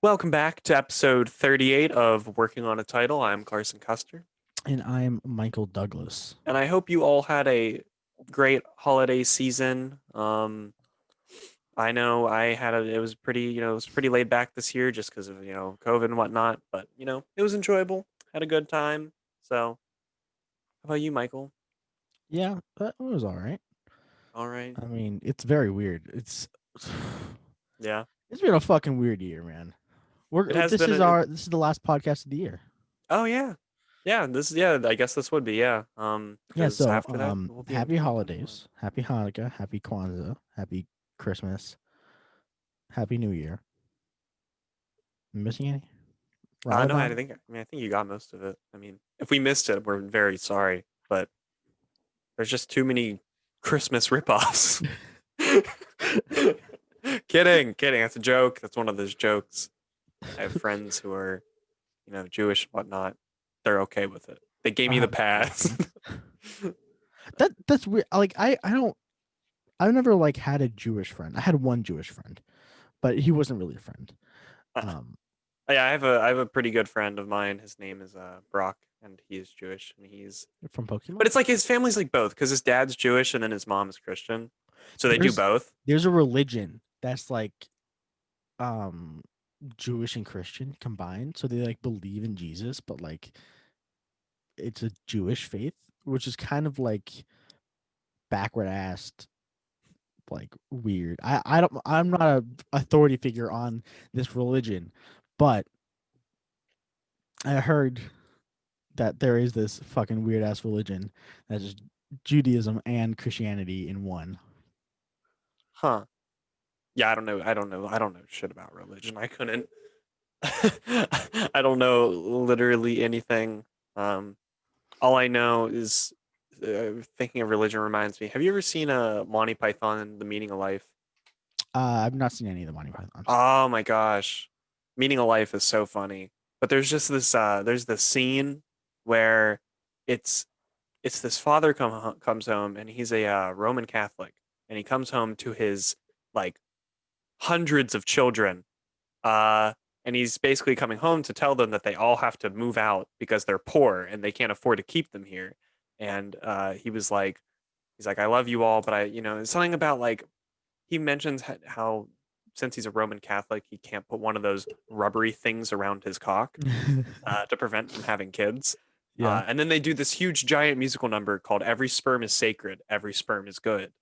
Welcome back to episode 38 of Working on a Title. I'm Carson Custer, And I'm Michael Douglas. and I hope you all had a great holiday season. I know it was it was pretty laid back this year just because of, COVID and whatnot, but, it was enjoyable. Had a good time. So, how about you, Michael? Yeah, that was all right. All right. I mean, it's very weird. Yeah. It's been a fucking weird year, man. It We're has this been is a, our this is the last podcast of the year. oh yeah. Yeah, I guess this would be, yeah. Yeah, Because so after that, we'll be in happy 2025. holidays, happy Hanukkah, happy Kwanzaa, happy Christmas, happy New Year. Missing any? No, Ramadan? I think you got most of it. I mean, if we missed it, we're very sorry, but there's just too many Christmas ripoffs. Kidding. That's a joke. That's one of those jokes. I have friends who are, Jewish and whatnot. They're okay with it. They gave me the pass. That's weird. Like I don't I've never like had a Jewish friend. I had one Jewish friend, but he wasn't really a friend. Um Yeah, I have a pretty good friend of mine. His name is Brock, and he is Jewish, and from but Pokemon. it's like his family's like both because his dad's Jewish and then his mom is Christian, so they do There's both. there's a religion that's like um Jewish and Christian combined. So they like believe in Jesus, but like it's a Jewish faith, which is kind of like backward assed, like weird. I'm not a authority figure on this religion, but I heard that there is this fucking weird ass religion that's just Judaism and Christianity in one. Huh. Yeah, I don't know. I don't know shit about religion. I couldn't. I don't know literally anything. Um, all I know is thinking of religion reminds me. Have you ever seen a Monty Python and the Meaning of Life? I've not seen any of the Monty Pythons. Oh my gosh, Meaning of Life is so funny. But there's just this. There's this scene where it's it's this father comes home and he's a Roman Catholic and he comes home to his like hundreds of children. And he's basically coming home to tell them that they all have to move out because they're poor and they can't afford to keep them here. And he's like, I love you all, but it's something about like, he mentions how since he's a Roman Catholic, he can't put one of those rubbery things around his cock to prevent from having kids. Yeah. And then they do this huge giant musical number called "Every Sperm is Sacred, Every Sperm is Good,"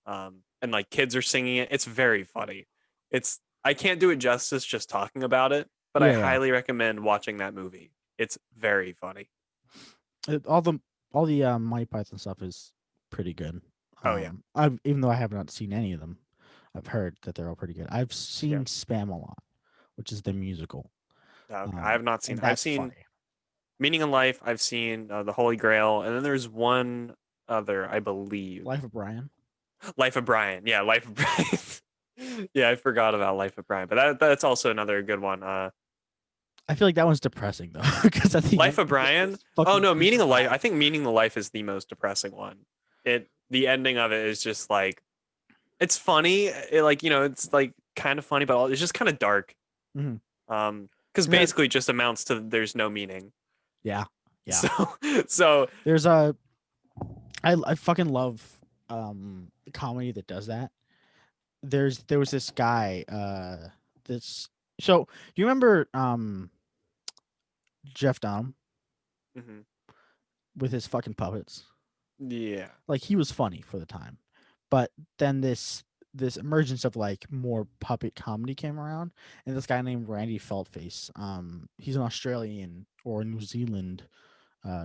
and like kids are singing it. It's very funny. I can't do it justice just talking about it, but I Yeah, yeah. highly recommend watching that movie. It's very funny. It, all the Monty Python stuff is pretty good. Oh yeah, I've even though I have not seen any of them, I've heard that they're all pretty good. I've yeah. seen Spam a lot, which is the musical. Okay. I have not seen. And I've that's seen funny. Meaning in Life. I've seen The Holy Grail, and then there's one other, I believe. Life of Brian. Life of Brian. Yeah, Life of Brian. Yeah, I forgot about Life of Brian, but that's also another good one. I feel like that one's depressing though, because at the Life end of he gets Brian. Oh fucking no, Meaning of Life. crucified. I think Meaning of Life is the most depressing one. The ending of it is just like it's funny. It's like kind of funny, but it's just kind of dark. Hmm. Because Yeah, basically it just amounts to there's no meaning. yeah, yeah. So so There's I fucking love comedy that does that. There was this guy this so do you remember Jeff Dom mhm. with his fucking puppets? Yeah. Like he was funny for the time, but then this emergence of like more puppet comedy came around, and this guy named Randy Feltface, he's an Australian or New Zealand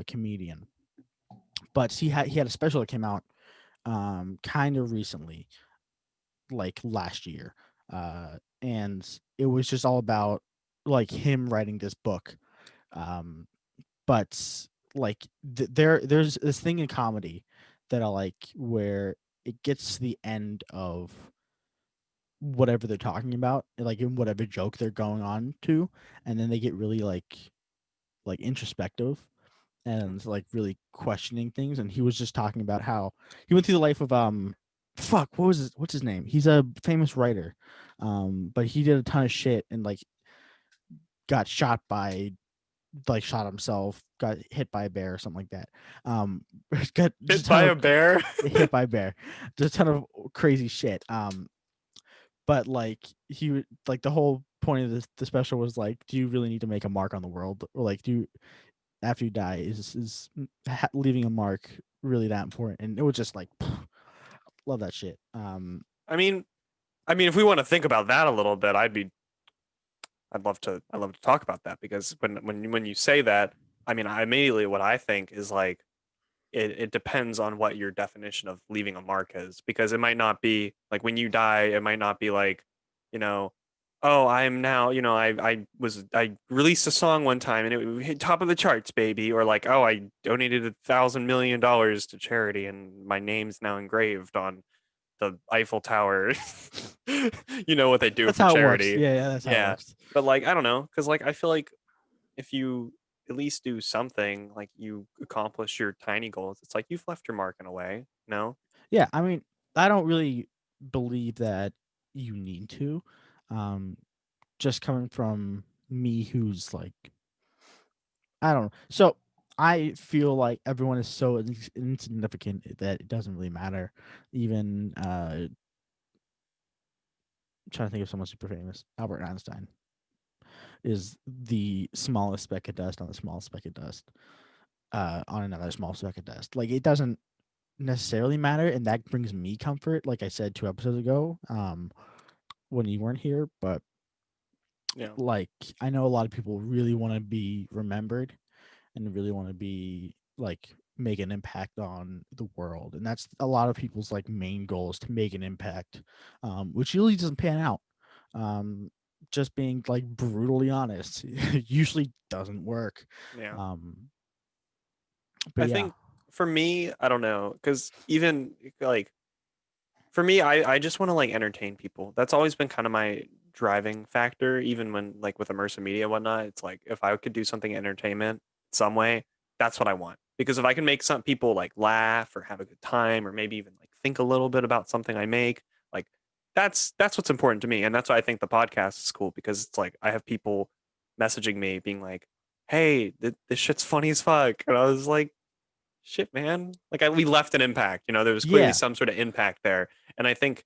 comedian, but he had a special that came out kind of recently, like last year, and it was just all about like him writing this book, um, but like there's this thing in comedy that I like where it gets to the end of whatever they're talking about, like in whatever joke they're going on to, and then they get really like introspective and like really questioning things. And he was just talking about how he went through the life of fuck, what's his name? He's a famous writer. But he did a ton of shit and like got shot by like shot himself, got hit by a bear or something like that. Got just Hit a ton by of a bear. hit by a bear, just a ton of crazy shit. But like like the whole point of the special was like, do you really need to make a mark on the world, or like do you, after you die is leaving a mark really that important? And it was just like, love that shit. I mean, if we want to think about that a little bit, I'd love to talk about that because when you say that, I immediately what I think is like it depends on what your definition of leaving a mark is because it might not be like when you die, it might not be like, you know, oh, I'm now, I released a song one time and it hit top of the charts, baby, or like, oh, I donated $1,000 million to charity and my name's now engraved on the Eiffel Tower. You know what they do that's for how it works. charity. Yeah, that's how it Yeah. works. But like, I don't know, because like I feel like if you at least do something, like you accomplish your tiny goals, it's like you've left your mark in a way, no? Yeah, I mean, I don't really believe that you need to. Um, just coming from me, who's like, I don't know. So I feel like everyone is so insignificant that it doesn't really matter. Even trying to think of someone super famous, Albert Einstein is the smallest speck of dust on the smallest speck of dust on another small speck of dust. Like it doesn't necessarily matter, and that brings me comfort. Like I said 2 episodes ago, when you weren't here, but Yeah. like I know a lot of people really want to be remembered and really want to be like make an impact on the world, and that's a lot of people's like main goal is to make an impact, which usually doesn't pan out. Just being like brutally honest, usually doesn't work. Yeah. um but I yeah. think for me, I don't know, because even like for me, I just want to like entertain people. That's always been kind of my driving factor, even when like with immersive media and whatnot. It's like if I could do something entertainment some way, that's what I want. Because if I can make some people like laugh or have a good time, or maybe even like think a little bit about something I make, like that's what's important to me. And that's why I think the podcast is cool because it's like I have people messaging me being like, "Hey, this shit's funny as fuck," and I was like, shit, man. Like we left an impact. There was clearly Yeah. some sort of impact there, and I think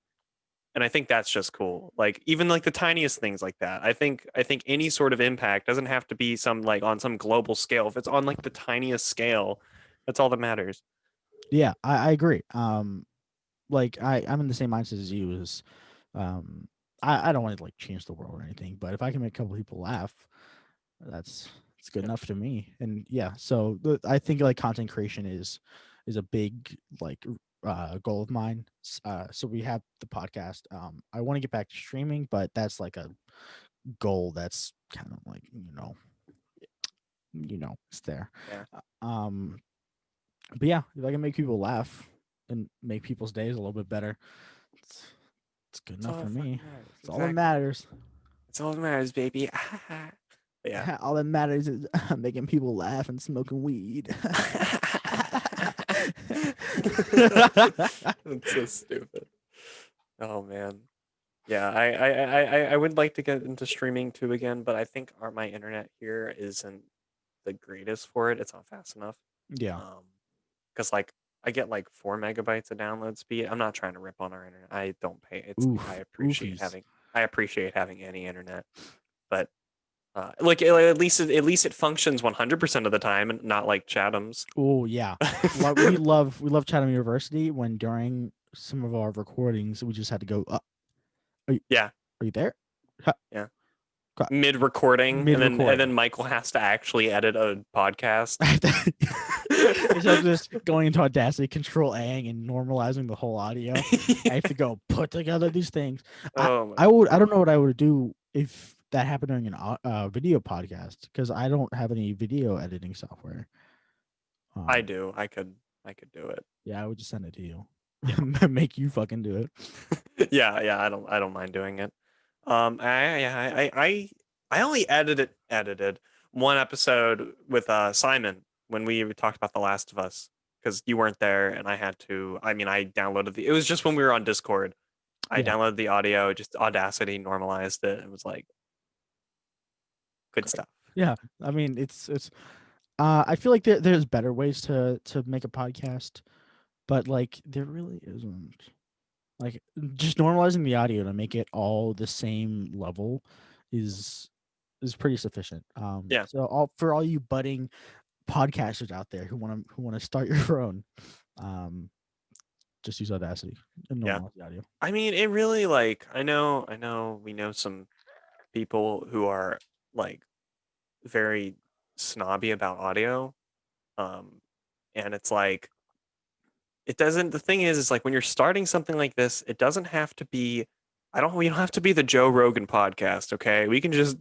that's just cool. Like even like the tiniest things like that. I think any sort of impact doesn't have to be some like on some global scale. If it's on like the tiniest scale, that's all that matters. Yeah, I agree. Like I'm in the same mindset as you. Is um, I don't want to like change the world or anything, but if I can make a couple people laugh, that's it's good Yeah. enough to me. And yeah, so I think like content creation is a big like goal of mine. So we have the podcast. I want to get back to streaming, but that's like a goal that's kind of like it's there. Yeah. Um, but yeah, if I can make people laugh and make people's days a little bit better, it's, it's good It's enough all for that me. fucking matters. It's all that Exactly. matters. It's all that matters, baby. But yeah. All that matters is making people laugh and smoking weed. That's so stupid. Oh man. Yeah, I would like to get into streaming too again, but I think my internet here isn't the greatest for it. It's not fast enough. Yeah. Because like I get like 4 megabytes of download speed. I'm not trying to rip on our internet. I don't pay. It's like Oof. Oofies. I appreciate having any internet, but like at least it functions 100% of the time and not like Chatham's. Oh yeah. We love Chatham University when during some of our recordings we just had to go. Are you, Yeah, are you there? Ha- yeah. ca- Mid recording, Mid and recording. then Michael has to actually edit a podcast. Instead of just going into Audacity, Control A and normalizing the whole audio, I have to go put together these things. I Oh my I would I god. don't know what I would do if that happened during an video podcast because I don't have any video editing software. I Um, do. I could do it. yeah, I would just send it to you, Yeah. make you fucking do it. Yeah, yeah, I don't mind doing it. I only edited one episode with Simon when we talked about The Last of Us because you weren't there and I had to. I downloaded it was just when we were on Discord. I Yeah, downloaded the audio, just Audacity normalized it. It was like Good stuff. Yeah, I mean, it's. I feel like there's better ways to make a podcast, but like there really isn't. Like just normalizing the audio to make it all the same level is is pretty sufficient. Yeah, So all you budding podcasters out there who want to start your own, um, just use Audacity and yeah. normalize the audio. I mean, it really I know we know some people who are like very snobby about audio. Um, and it's like it doesn't. The thing is like when you're starting something like this, it doesn't have to be. I don't. We don't have to be the Joe Rogan podcast. Okay, we can just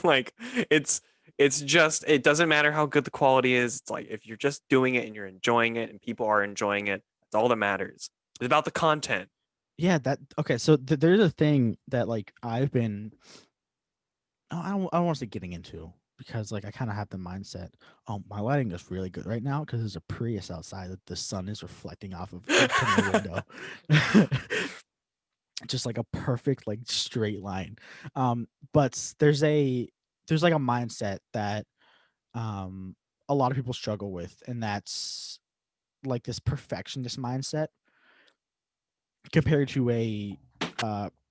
like it's it's just it doesn't matter how good the quality is. It's like if you're just doing it and you're enjoying it and people are enjoying it, that's all that matters. It's about the content. Yeah, that okay. So there's a thing that like I've been. I don't want to say getting into because like I kind of have the mindset. Oh, my lighting is really good right now because there's a Prius outside that the sun is reflecting off of into my window. Just like a perfect like straight line. But there's like a mindset that um a lot of people struggle with, and that's like this perfectionist mindset compared to a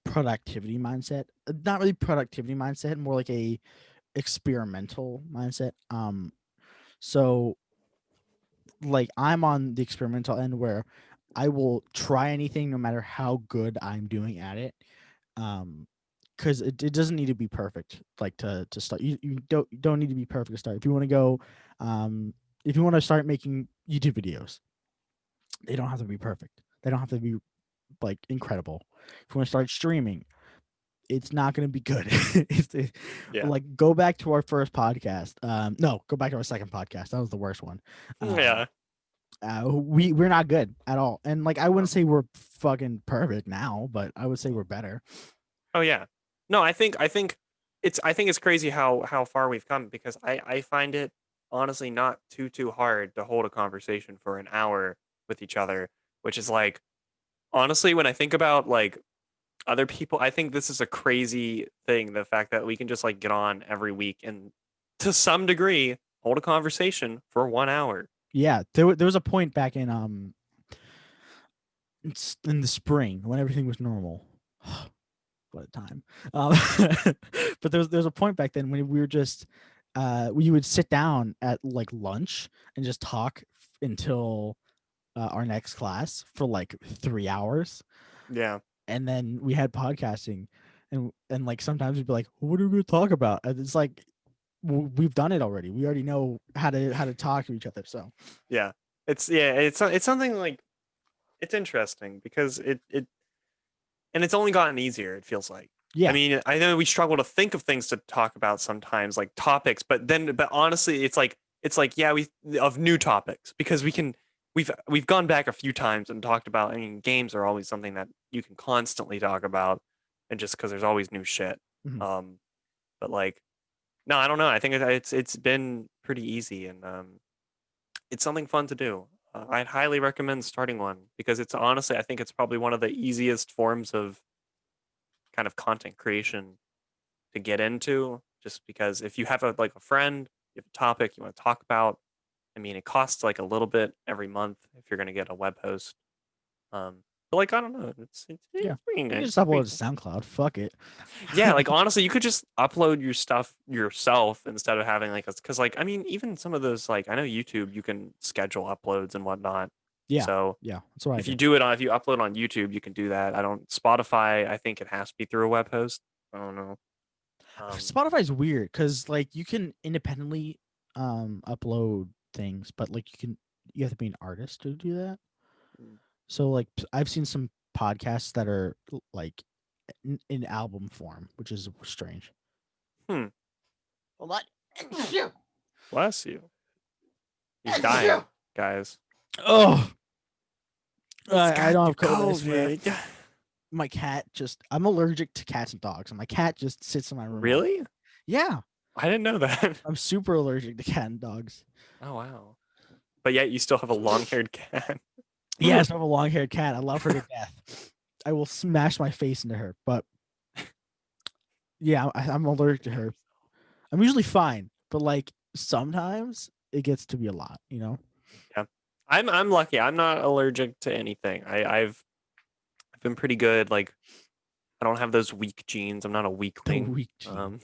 productivity mindset. Not really productivity mindset, more like a experimental mindset. So like I'm on the experimental end where I will try anything no matter how good I'm doing at it. Because it doesn't need to be perfect like to start. You don't need to be perfect to start. If you want to go if you want to start making YouTube videos, they don't have to be perfect. They don't have to be like incredible. If you want to start streaming, it's not going to be good. Yeah, Like go back to our first podcast. No, go back to our second podcast. That was the worst one. yeah. We're not good at all. And like I wouldn't No. say we're fucking perfect now, but I would say we're better. Oh yeah. No, I think it's crazy how far we've come because I find it honestly not too hard to hold a conversation for an hour with each other, which is like honestly when I think about like other people, I think this is a crazy thing, the fact that we can just like get on every week and to some degree hold a conversation for 1 hour. Yeah, there was a point back in the spring when everything was normal. What a time. Um, but there's a point back then when we were just we would sit down at like lunch and just talk until our next class for like 3 hours, Yeah. and then we had podcasting, and like sometimes we'd be like, what are we going to talk about? And it's like we've done it already. We already know how to talk to each other. So Yeah. It's something like it's interesting because it and it's only gotten easier, it feels like. I yeah. mean, I know we struggle to think of things to talk about sometimes, like topics, but honestly, it's like yeah, we of new topics because we've gone back a few times and talked about. I mean, games are always something that you can constantly talk about, and just because there's always new shit. Mhm. Um, but like, no, I don't know. I think it's been pretty easy, and it's something fun to do. I'd highly recommend starting one because it's honestly, I think it's probably one of the easiest forms of kind of content creation to get into. Just because if you have a like a friend, you have a topic you want to talk about. I mean, it costs like a little bit every month if you're gonna get a web host. But like I don't know, Yeah, it's pretty you can nice. just upload Pretty to cool. SoundCloud. Fuck it. Yeah, like honestly, you could just upload your stuff yourself instead of having like a because like I mean, even some of those like I know YouTube, you can schedule uploads and whatnot. Yeah, So yeah, that's what I if you did. do it on if you upload on YouTube, you can do that. I don't Spotify. I think it has to be through a web host. I don't know. Um, Spotify's weird because like you can independently upload things, but like you have to be an artist to do that. So like I've seen some podcasts that are like in album form, which is strange. hmm. Hold on. Bless you. He's dying, guys. Oh, He's I got don't the have COVID. I swear. COVID. My cat just. I'm allergic to cats and dogs, and my cat just sits in my room all. Really? Yeah, I didn't know that. I'm super allergic to cat and dogs. Oh wow. But yet you still have a long-haired cat. Yes, I have a long-haired cat. I love her to death. I will smash my face into her, but yeah, I'm allergic to her. I'm usually fine, but like sometimes it gets to be a lot, you know? Yeah. I'm lucky. I'm not allergic to anything. I've been pretty good. Like I don't have those weak genes. I'm not a The weakling. weak gene. Um,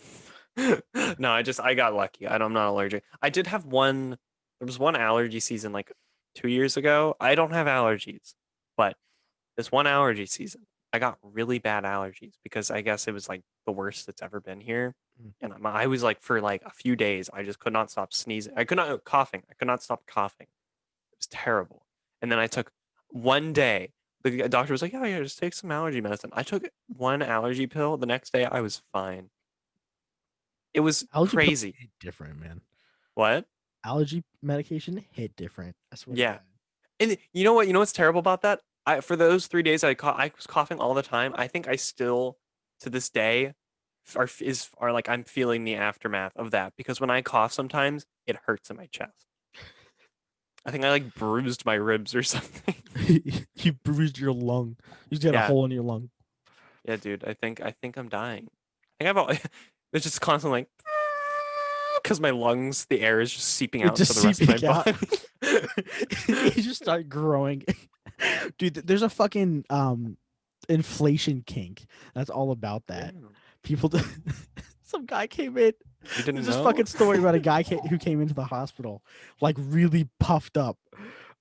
no, I got lucky. I'm not allergic. I did have one. There was one allergy season like 2 years ago. I don't have allergies, but this one allergy season, I got really bad allergies because I guess it was like the worst it's ever been here. Mm. And I was like for like a few days, I just could not stop sneezing. I could not coughing. I could not stop coughing. It was terrible. And then I took one day. The doctor was like, "Yeah, yeah, just take some allergy medicine." I took one allergy pill. The next day, I was fine. It was Allergy pills crazy. hit different, man. What? Allergy medication hit different. I swear to Yeah. God. And you know what? You know what's terrible about that? I for those 3 days I was coughing all the time. I think I still, to this day, are like I'm feeling the aftermath of that because when I cough, sometimes it hurts in my chest. I think I like bruised my ribs or something. You bruised your lung. You just got a Yeah, hole in your lung. yeah, dude. I think I'm dying. I think I've all, it's just constantly like because my lungs, the air is just seeping It's out just into the rest of my seeping out. body. You just start growing. Dude, there's a fucking inflation kink. That's all about that. Damn, People some guy came in. you There's didn't this know? fucking story about a guy who came into the hospital like really puffed up.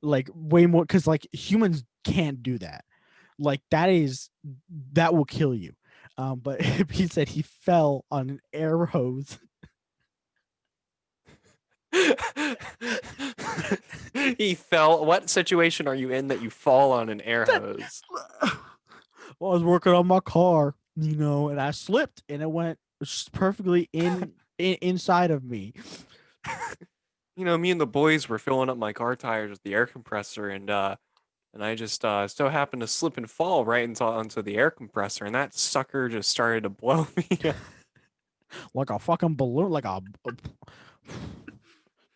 Like way more cuz like humans can't do that. Like that will kill you. But he said he fell on an air hose. He fell. What situation are you in that you fall on an air hose? Well, I was working on my car, and I slipped and it went perfectly inside of me. Me and the boys were filling up my car tires with the air compressor, and I just so happened to slip and fall right onto the air compressor, and that sucker just started to blow me up. Like a fucking balloon,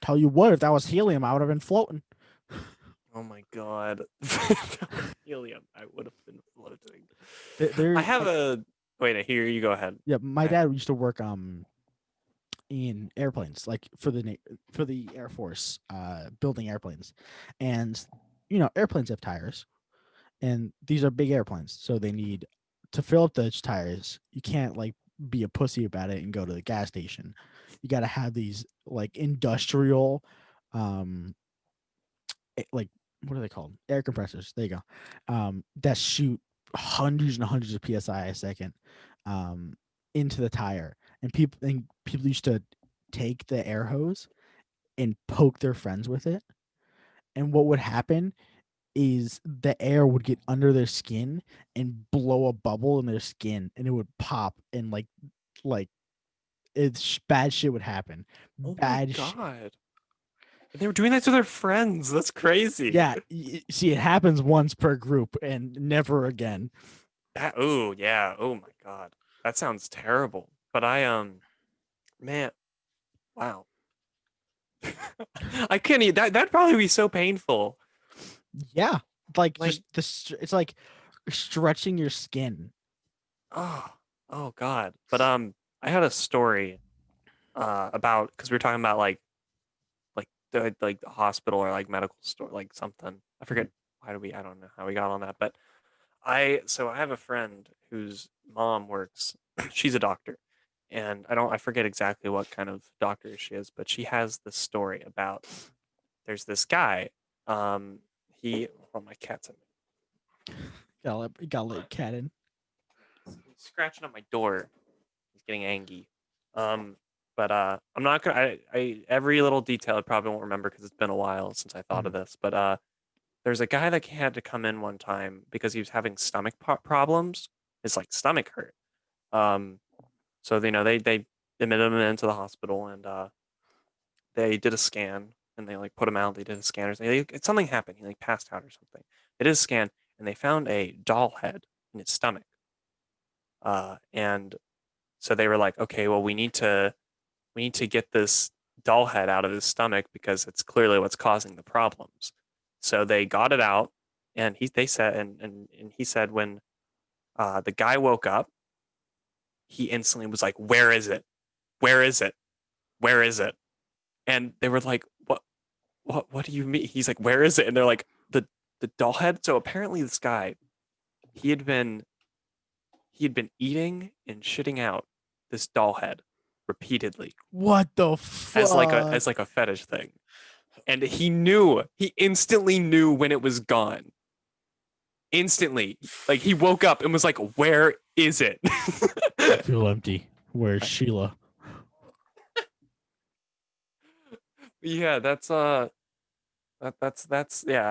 tell you what, if that was helium, I would have been floating. Oh my god. If that was helium, I would have been floating. I There's have like, a wait, here you go ahead. yeah, my I, dad used to work in airplanes, like for the Air Force, building airplanes, and airplanes have tires, and these are big airplanes, so they need to fill up those tires. You can't like be a pussy about it and go to the gas station. You got to have these like industrial, um, like what are they called? Air compressors. There you go. That shoot hundreds and hundreds of psi a second, um, into the tire, and people used to take the air hose and poke their friends with it. And what would happen is the air would get under their skin and blow a bubble in their skin, and it would pop, and like it's bad shit would happen. oh my Bad shit. god. They were doing that to their friends. That's crazy. Yeah, see, it happens once per group and never again. Oh yeah. Oh my god. That sounds terrible. But man, wow. I couldn't eat that. That'd probably be so painful. Yeah, like Like, just this. It's like stretching your skin. oh, oh God. But I had a story about because we were talking about like the hospital or like medical store, like something. I forget why do we. I don't know how we got on that, but I have a friend whose mom works. She's a doctor, and I forget exactly what kind of doctor she is, but she has this story about there's this guy. Um, oh my cat's in Gotta let cat in. He's scratching at my door. He's getting angry. Um, but I'm not gonna. I every little detail I probably won't remember because it's been a while since I thought of Mhm. this. But there's a guy that had to come in one time because he was having stomach problems. His like stomach hurt. Um, so they admitted him into the hospital and they did a scan and they like put him out. They did a scan or something happened. He like passed out or something. They did a scan and they found a doll head in his stomach. And so they were like, okay, well we need to get this doll head out of his stomach because it's clearly what's causing the problems. So they got it out, and they said, and he said when the guy woke up, he instantly was like, "Where is it? Where is it?" where is it? And they were like, what do you mean? He's like, where is it? And they're like, the doll head. So apparently this guy, he had been he had been eating and shitting out this doll head repeatedly What the as fuck? like a fetish thing. And he instantly knew when it was gone. Instantly. Like he woke up and was like, where is it? I feel empty. Where's Sheila? Yeah, that's yeah,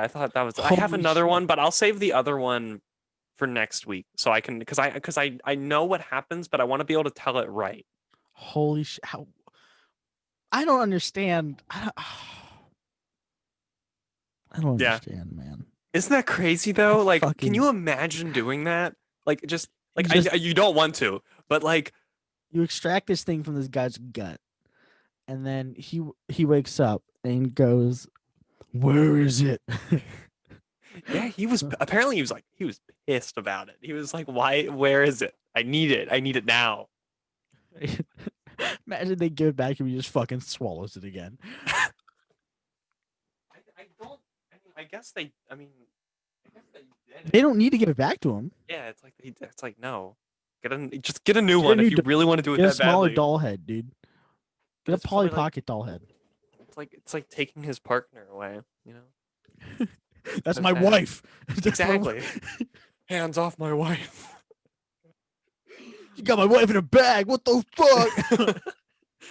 I thought that was I have Holy another shit. one, but I'll save the other one for next week so I can because I know what happens, but I want to be able to tell it right. Holy shit. How I don't understand. I don't Yeah. understand, man. Isn't that crazy I though? Like, can fucking you imagine doing that? Like just you like just you don't want to, but like you extract this thing from this guy's gut, and then he wakes up and goes, "Where is it?" yeah, he was apparently he was pissed about it. He was like, "Why? Where is it? I need it. I need it now." Imagine they give it back and he just fucking swallows it again. I don't. I mean, I guess they. I mean, I guess they did They it. don't need to give it back to him. Yeah, it's like no, just get a new Get a one if new, you really want to do it get a that smaller badly. doll head, dude. But Get a it's Polly probably like Pocket doll head. it's like taking his partner away. You know, That's so my sad. wife. That's my. Exactly. Hands off my wife. You got my wife in a bag. What the fuck?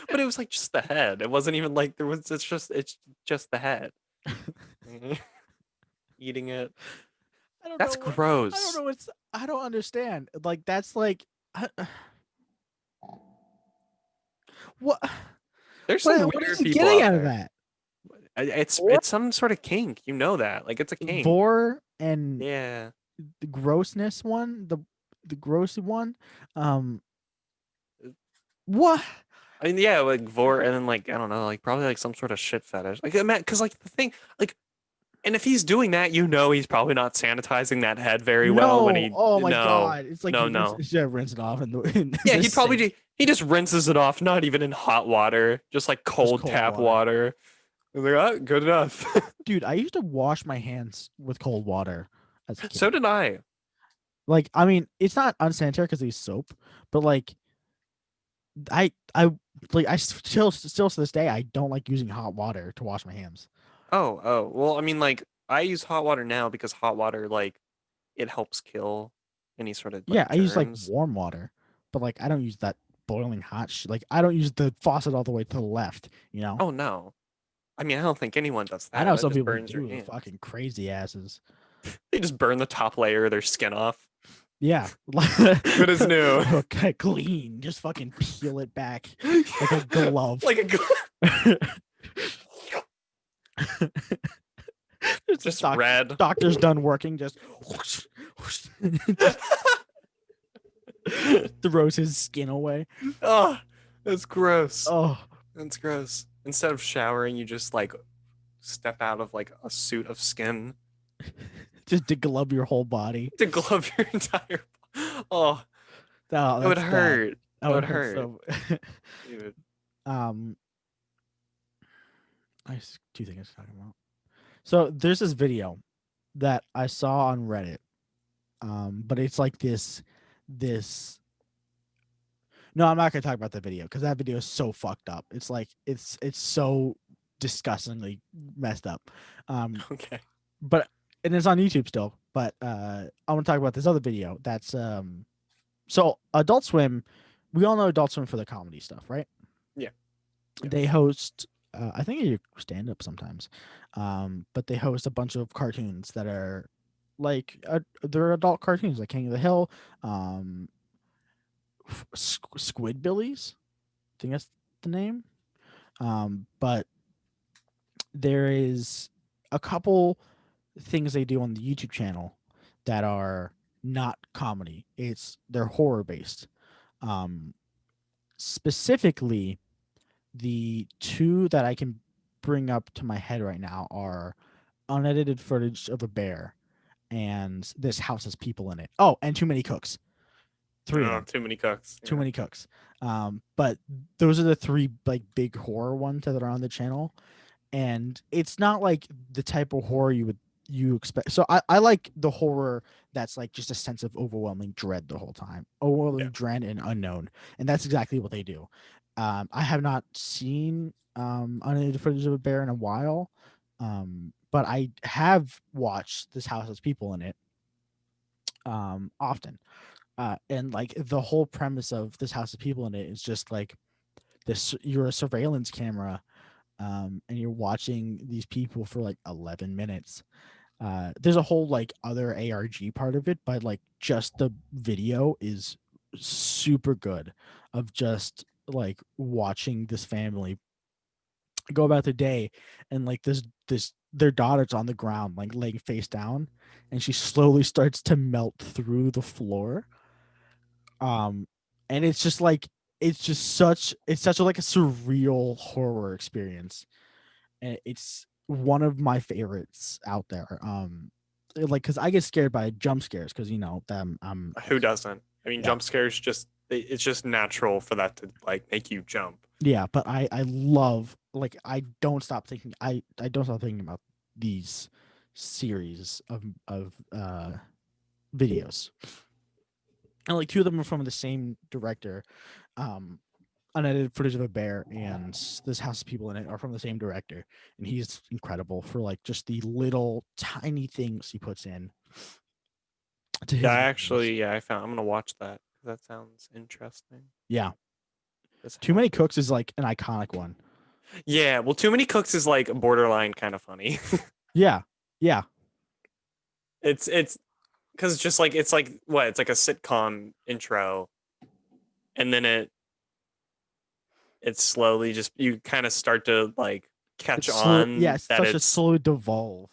But it was like just the head. It wasn't even like there was. It's just the head. Eating it. I don't know That's what. I don't gross. know what's. I don't understand. Like that's like. What? There's some What is weird he people getting out out of there. that? Vor, It's some sort of kink. You know that. Like it's a kink. Vor and Yeah. the grossness one, the grossy one. Um, what? I mean, yeah, like vor, and then like I don't know, like probably like some sort of shit fetish. Like, because like the thing, like, and if he's doing that, you know, he's probably not sanitizing that head very well when No! he. Oh my No, god! It's like no, he no. should have rinsed it off in in Yeah, the sink. he just rinses it off, not even in hot water, just like Just cold cold tap water. water. I was like, oh, good enough. Dude, I used to wash my hands with cold water as a So kid. did I. Like, I mean, it's not unsanitary because they use soap, but like, I like I still to this day I don't like using hot water to wash my hands. Oh. Well, I mean, like I use hot water now because hot water like it helps kill any sort of Yeah, like I use like germs. warm water, but like I don't use that boiling hot shit. Like I don't use the faucet all the way to the left. You know, Oh no. I mean, I don't think anyone does I that. know That some just people burns your do the hands. fucking crazy asses. They just burn the top layer of their skin off. Yeah, Good as new. okay, clean. Just fucking peel it back like a glove. Like a It's a just red. doctor's done working. Just, whoosh, whoosh, just throws his skin away. Oh, that's gross. Oh, That's gross. Instead of showering, you just like step out of like a suit of skin just to glove your whole body. to glove your entire. Oh, Oh, it would that's bad. hurt. That It would would hurt hurt, so. dude. um, two things to talk about. So there's this video that I saw on Reddit. But it's like this. No, I'm not gonna talk about the video because that video is so fucked up. It's like it's so disgustingly messed up. Um, Okay. but and it's on YouTube still. But I want to talk about this other video. That's so Adult Swim. We all know Adult Swim for the comedy stuff, right? Yeah. Yeah. They host. I think they do stand up sometimes, but they host a bunch of cartoons that are like they're adult cartoons, like King of the Hill, um, Squidbillies. I think that's the name. But there is a couple things they do on the YouTube channel that are not comedy. They're horror based. Um, Specifically, the two that I can bring up to my head right now are unedited footage of a bear and this house has people in it. Oh, and Too Many Cooks. Three of Oh, them. too many cooks. Too Yeah. many cooks. But those are the three like big horror ones that are on the channel, and it's not like the type of horror you expect. So I like the horror that's like just a sense of overwhelming dread the whole time, Yeah. overwhelming dread and unknown, and that's exactly what they do. I have not seen unedited footage of a bear in a while, but I have watched This House Has People in It often, and like the whole premise of This House Has People in It is just like this: you're a surveillance camera, and you're watching these people for like 11 minutes. There's a whole like other ARG part of it, but like just the video is super good of just like watching this family go about their day, and like this their daughter's on the ground like laying face down, and she slowly starts to melt through the floor. um and it's just like it's such a like a surreal horror experience, and it's one of my favorites out there. Like because I get scared by jump scares because you know them. Who doesn't? I mean, Yeah, jump scares it's just natural for that to like make you jump. yeah, but I love like I don't stop thinking about these series of videos, and like two of them are from the same director. um Unedited footage of a bear and This House of People in It are from the same director, and he's incredible for like just the little tiny things he puts in to Yeah, his I videos. actually, yeah, I'm gonna watch that. That sounds interesting. Yeah, This Too Many house is. Cooks is like an iconic one. Yeah, well, Too Many Cooks is like borderline kind of funny. Yeah, yeah, It's because just like it's like what it's like a sitcom intro, and then it slowly just you kind of start to like catch it's slow. Yeah, on it's that such a it's slow devolve,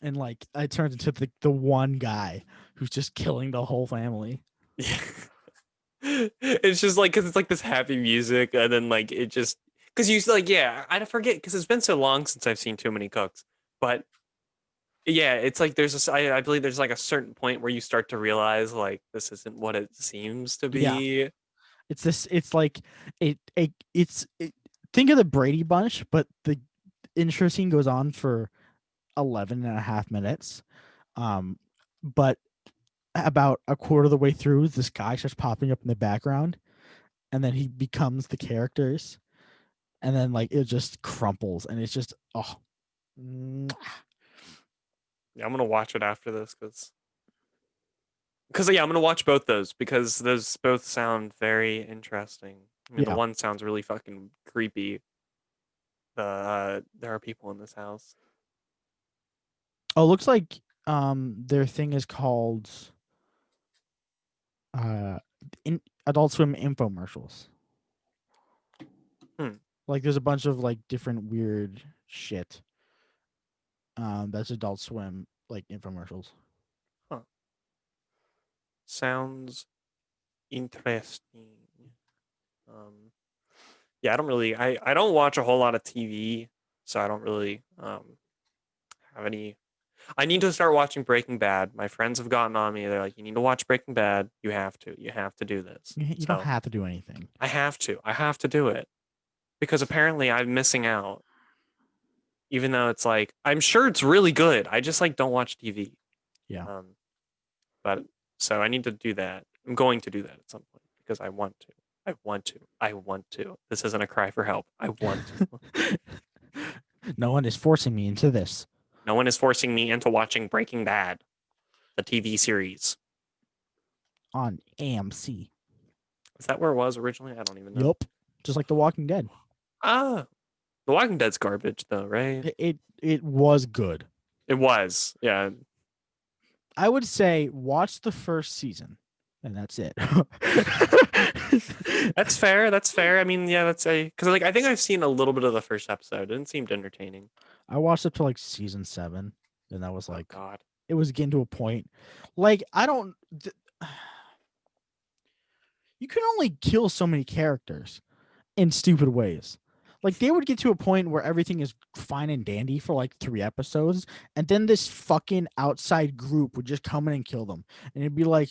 and like it turns into the one guy who's just killing the whole family. yeah. It's just like because it's like this happy music, and then like it just because you like yeah I forget because it's been so long since I've seen Too Many Cooks, but yeah, it's like there's I believe there's like a certain point where you start to realize like this isn't what it seems to Yeah, be. it's this. It's like it. Think of the Brady Bunch, but the intro scene goes on for 11 and a half minutes. But about a quarter of the way through, this guy starts popping up in the background, and then he becomes the characters, and then like it just crumples, and it's just oh, Yeah, I'm gonna watch it after this because yeah I'm gonna watch both those because those both sound very interesting. I mean the yeah. one sounds really fucking creepy. There are people in this house. Oh, looks like their thing is called uh in Adult Swim infomercials. Hmm. Like there's a bunch of like different weird shit. That's Adult Swim like infomercials. Huh. Sounds interesting. Um. Yeah, I don't really. I don't watch a whole lot of TV, so I don't really have any. I need to start watching Breaking Bad. My friends have gotten on me. They're like, "You need to watch Breaking Bad. You have to. You have to do this." You don't So have to do anything. I have to. I have to do it because apparently I'm missing out. Even though it's like I'm sure it's really good. I just like don't watch TV. Yeah. Um, but so I need to do that. I'm going to do that at some point because I want to. I want to. I want to. This isn't a cry for help. I want to. No one is forcing me into this. No one is forcing me into watching Breaking Bad, the TV series. On AMC. Is that where it was originally? I don't even know. Yup. Just like The Walking Dead. Ah, The Walking Dead's garbage, though, right? It was good. It was. Yeah, I would say watch the first season, and that's it. that's fair. That's fair. I mean, yeah, that's a because like I think I've seen a little bit of the first episode. It didn't seem entertaining. I watched up to like season 7, and that was Oh like God. it was getting to a point. Like I don't. You can only kill so many characters in stupid ways. Like they would get to a point where everything is fine and dandy for like 3 episodes, and then this fucking outside group would just come in and kill them, and it'd be like,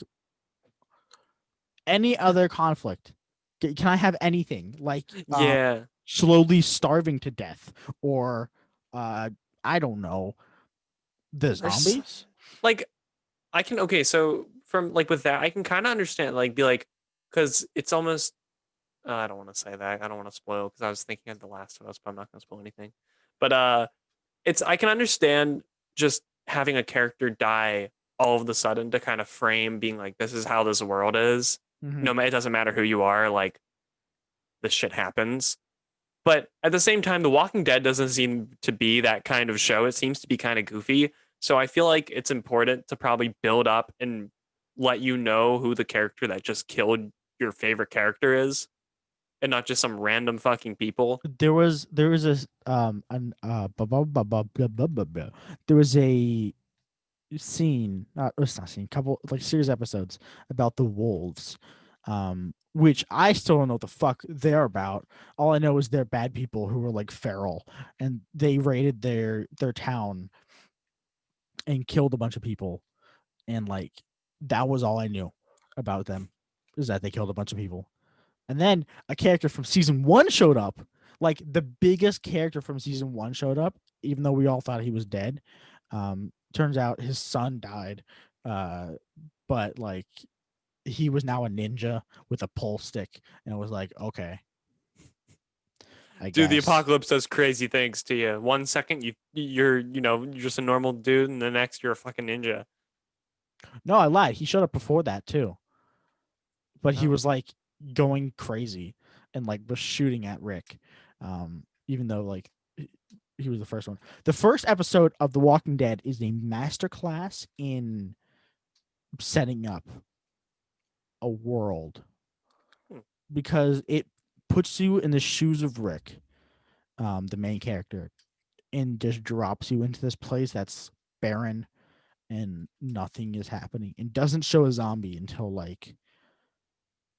Any other conflict? Can I have anything like Yeah. slowly starving to death or uh I don't know, the There's zombies? like I can okay, so from like with that, I can kind of understand like be like because it's almost I don't want to say that. I don't want to spoil because I was thinking of The Last of Us, but I'm not going to spoil anything. But it's I can understand just having a character die all of the sudden to kind of frame being like this is how this world is. Mm-hmm. No, it doesn't matter who you are, like this shit happens. But at the same time, The Walking Dead doesn't seem to be that kind of show. It seems to be kind of goofy. So I feel like it's important to probably build up and let you know who the character that just killed your favorite character is and not just some random fucking people. There was a there was a scene, not it's not scene, couple like series episodes about the wolves, which I still don't know what the fuck they're about. All I know is they're bad people who were like feral, and they raided their town and killed a bunch of people, and like that was all I knew about them, is that they killed a bunch of people. And then a character from season one showed up. Like the biggest character from season one showed up, even though we all thought he was dead. Turns out his son died. But like he was now a ninja with a pole stick. And it was like, okay, I Dude, the guess. apocalypse does crazy things to you. One second you're just a normal dude, and the next you're a fucking ninja. No, I lied. He showed up before that too. But he Oh, was like going crazy and like was shooting at Rick. Even though like he was the first one. The first episode of The Walking Dead is a masterclass in setting up a world hmm, because it puts you in the shoes of Rick, the main character, and just drops you into this place that's barren and nothing is happening and doesn't show a zombie until like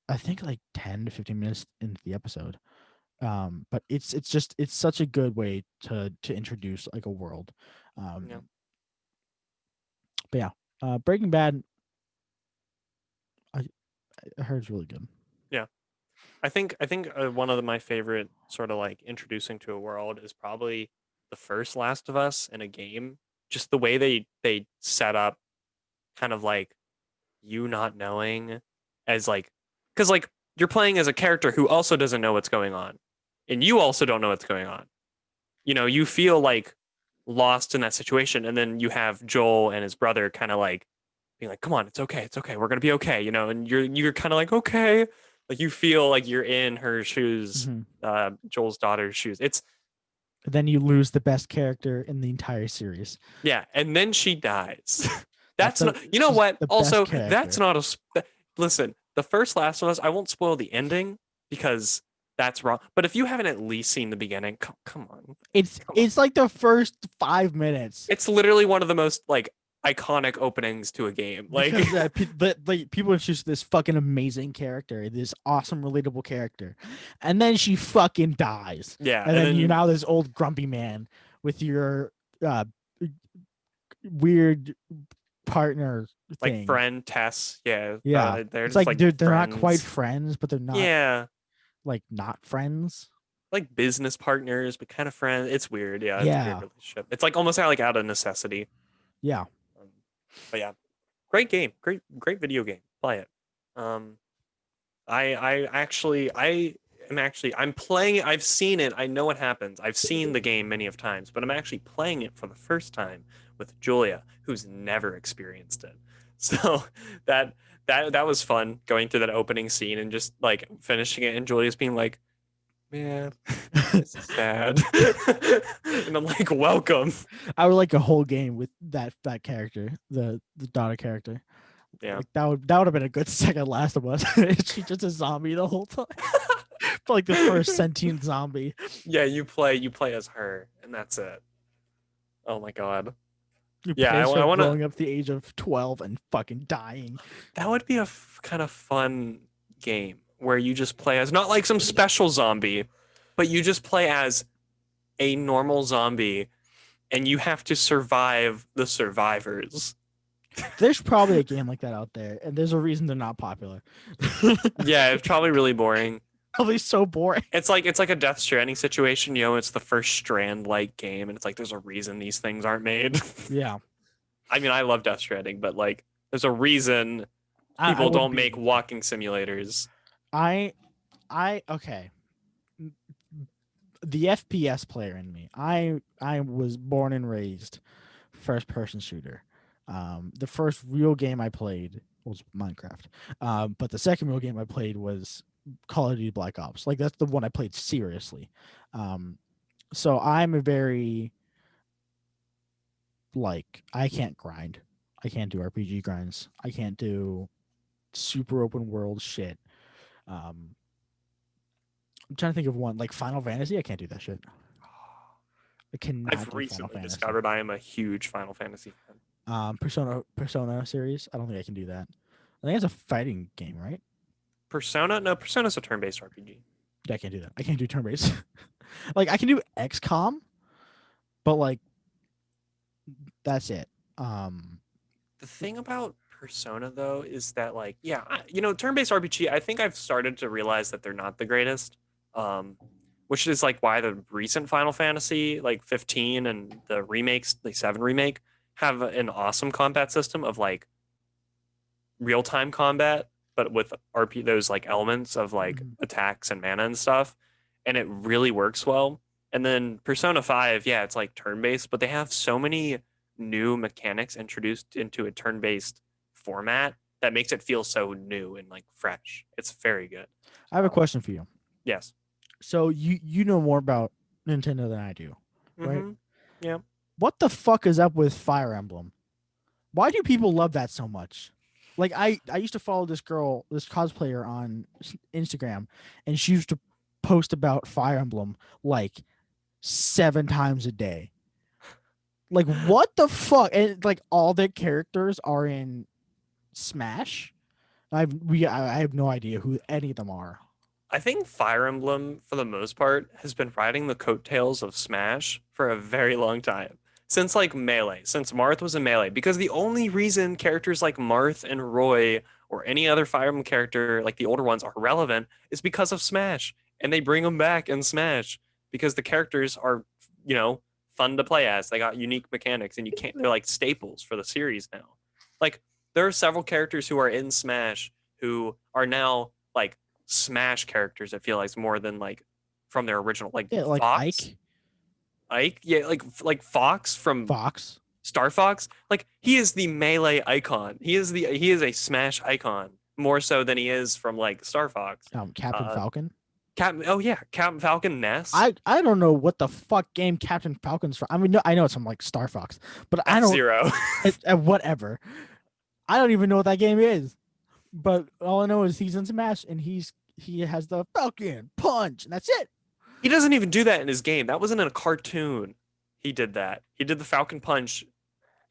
I think like 10 to 15 minutes into the episode. But it's just it's such a good way to introduce like a world. yeah, But yeah, Breaking Bad I, I heard is really good. yeah. I think one of my favorite sort of like introducing to a world is probably the first Last of Us in a game. Just the way they set up kind of like you not knowing as like because like you're playing as a character who also doesn't know what's going on, and you also don't know what's going on. You feel like lost in that situation, and then you have Joel and his brother kind of like being like, "Come on, it's okay, we're gonna be okay," and you're kind of like, "Okay," like you feel like you're in her shoes, Mm-hmm. Joel's daughter's shoes. It's Then you lose the best character in the entire series. yeah, and then she dies. That's That's a not, you know she's what? the best Also, that's character. not listen. The first Last of Us, I won't spoil the ending because that's wrong. But if you haven't at least seen the beginning, come on, come on. It's like the first 5 minutes It's literally one of the most like iconic openings to a game. Like, because people introduce this fucking amazing character, this awesome relatable character, and then she fucking dies, yeah, and and then you're then now this old grumpy man with your uh weird partner like thing. friend Tess, yeah, Yeah, they're it's just like like they're not quite friends. friends, but they're not Yeah, like not friends. like business partners, but kind of friends. It's weird. Yeah, it's a weird Yeah, relationship. It's like almost like out of necessity. yeah. Um, but yeah, great game, great video game. Play it. Um, I'm playing it. I've seen it. I know what happens. I've seen the game many of times, but I'm actually playing it for the first time with Julia, who's never experienced it. So that that was fun going through that opening scene and just like finishing it and Julia's being like, "Man, this is sad." And I'm like, "Welcome." I would like a whole game with that character, the daughter character. Yeah. Like that would have been a good second Last of Us. She's just a zombie the whole time, like the first sentient zombie. Yeah, you play as her and that's it. Oh my God. You Yeah, play as I her want to. growing up at the age of 12 and fucking dying. That would be a kind of fun game where you just play as not like some special zombie, but you just play as a normal zombie and you have to survive the survivors. There's probably a game like that out there, and there's a reason they're not popular. Yeah, it's probably really boring. Probably so boring. It's like a Death Stranding situation, you know, it's the first Strand like game, and it's like there's a reason these things aren't made. Yeah, I mean, I love Death Stranding, but like there's a reason I people wouldn't don't be make able to. walking simulators. I okay. The FPS player in me. I was born and raised first person shooter. The first real game I played was Minecraft. But the second real game I played was Call of Duty Black Ops. Like that's the one I played seriously. Um, so I'm a very like I can't grind. I can't do RPG grinds. I can't do super open world shit. Um, I'm trying to think of one like Final Fantasy. I can't do that shit. I cannot I've do Final recently Fantasy. discovered I am a huge Final Fantasy fan. Persona series. I don't think I can do that. I think it's a fighting game, right? Persona? No, Persona's a turn-based RPG. Yeah, I can't do that. I can't do turn based. Like I can do XCOM, but like that's it. Um, The thing about Persona though is that like yeah, you know, turn-based RPG, I think I've started to realize that they're not the greatest. Um which is like why the recent Final Fantasy like 15 and the remakes, the 7 remake have an awesome combat system of like real-time combat but with RP those like elements of like mhm. attacks and mana and stuff, and it really works well. And then Persona 5, yeah, it's like turn-based, but they have so many new mechanics introduced into a turn-based format that makes it feel so new and like fresh. It's very good. I have a Um, question for you. yes. So you know more about Nintendo than I do, right? Mm-hmm. Yeah. What the fuck is up with Fire Emblem? Why do people love that so much? Like I used to follow this girl, this cosplayer on Instagram, and she used to post about Fire Emblem like 7 times a day. Like what the fuck? And like all their characters are in Smash. I have no idea who any of them are. I think Fire Emblem, for the most part, has been riding the coattails of Smash for a very long time. Since like Melee, since Marth was in Melee, because the only reason characters like Marth and Roy or any other Fire Emblem character, like the older ones, are relevant is because of Smash. And they bring them back in Smash because the characters are, you know, fun to play as. They got unique mechanics and you can't, they're like staples for the series now. Like, there are several characters who are in Smash who are now like Smash characters. I feel like more than like from their original, like Yeah, like Fox, Ike, Ike, yeah, like Fox from Fox, Star Fox. Like he is the melee icon. He is a Smash icon more so than he is from like Star Fox. Captain Uh, Falcon. Captain. Oh yeah, Captain Falcon Ness. I don't know what the fuck game Captain Falcon's from. I mean, no, I know it's from like Star Fox, but I F don't. Zero. Whatever. I don't even know what that game is. But all I know is he's in Smash and he has the Falcon punch, and that's it. He doesn't even do that in his game. That wasn't in a cartoon. He did that. He did the Falcon Punch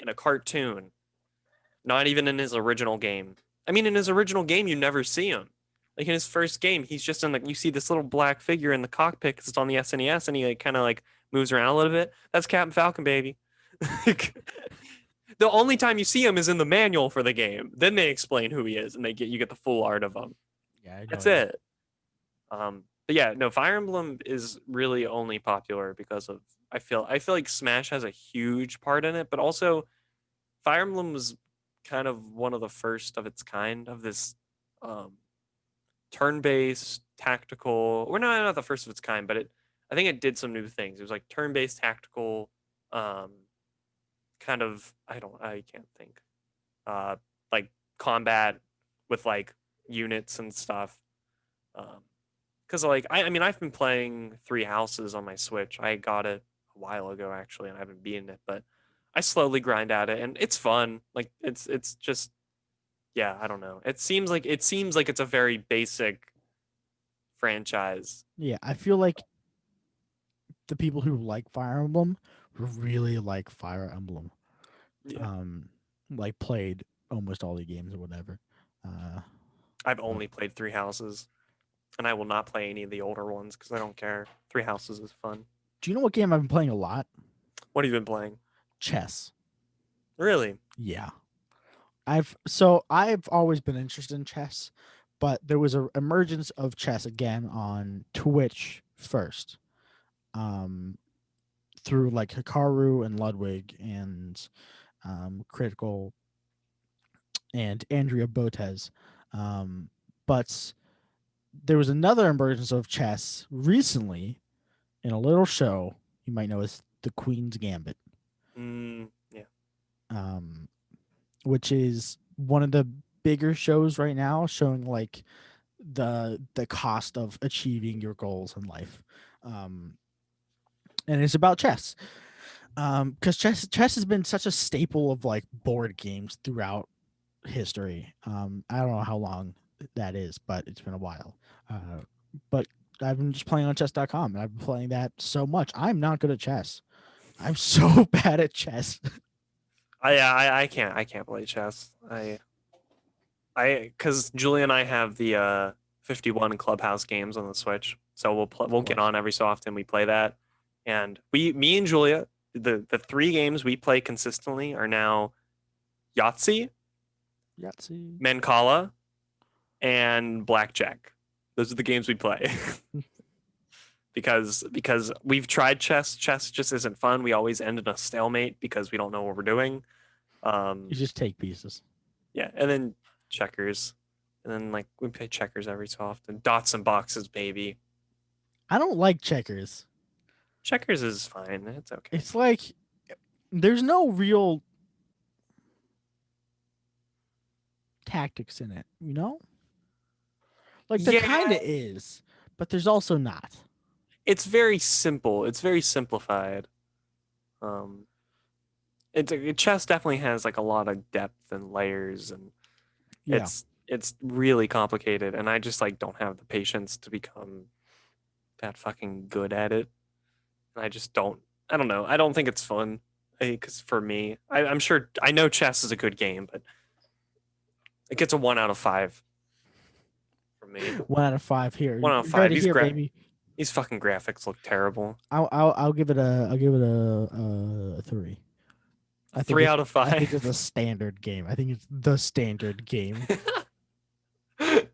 in a cartoon. Not even in his original game. I mean, in his original game, you never see him. Like in his first game, he's just in the. You see this little black figure in the cockpit because it's on the SNES, and he like, kind of like moves around a little bit. That's Captain Falcon, baby. The only time you see him is in the manual for the game. Then they explain who he is, and you get the full art of him. Yeah, I had no That's idea. it. But yeah, no, Fire Emblem is really only popular because of I feel like Smash has a huge part in it, but also Fire Emblem was kind of one of the first of its kind of this um, turn-based tactical. Or not the first of its kind, but it I think it did some new things. It was like turn-based tactical, um, kind of I can't think uh, like combat with like units and stuff. Um, because like I mean I've been playing Three Houses on my Switch. I got it a while ago actually, and I haven't beaten it, but I slowly grind at it, and it's fun. Like it's just yeah, I don't know. It seems like it's a very basic franchise. Yeah, I feel like the people who like Fire Emblem really like Fire Emblem. Yeah, Um, like played almost all the games or whatever. Uh, I've but only played Three Houses, and I will not play any of the older ones because I don't care. Three Houses is fun. do you know what game I've been playing a lot? What have you been playing? Chess. Really? Yeah. I've always been interested in chess, but there was a emergence of chess again on Twitch first, um, through like Hikaru and Ludwig and Critical and Andrea Botez, but there was another emergence of chess recently in a little show you might know as the Queen's Gambit, Yeah. um, which is one of the bigger shows right now, showing like the cost of achieving your goals in life, um, and it's about chess. Because chess has been such a staple of like board games throughout history. I don't know how long that is, but it's been a while. But I've been just playing on chess.com and I've been playing that so much. I'm not good at chess. I'm so bad at chess. I can't play chess. Because Julie and I have the 51 Clubhouse games on the Switch, so Of we'll get course. on every so often. We play that, and me and Julia, the three games we play consistently are now Yahtzee, Yahtzee. Mancala, and Blackjack. Those are the games we play. Because we've tried chess. Chess just isn't fun. We always end in a stalemate because we don't know what we're doing. You Um, just take pieces. yeah, and then checkers, and then like we play checkers every so often. Dots and boxes, baby. I don't like checkers. Checkers is fine. It's okay. It's like there's no real tactics in it, you know? Like there Yeah, kind of is, but there's also not. it's very simple. It's very simplified. Um, chess definitely has like a lot of depth and layers, and Yeah. it's really complicated. And I just like don't have the patience to become that fucking good at it. And I just don't. I don't know. I don't think it's fun. Because for me, I'm sure I know chess is a good game, but it gets a 1 out of 5 for me. 1 out of 5 here. One You out of heard five. it here, baby. These fucking graphics look terrible. I'll give it a 3. A 3 out of 5. It's a standard game. I think it's the standard game.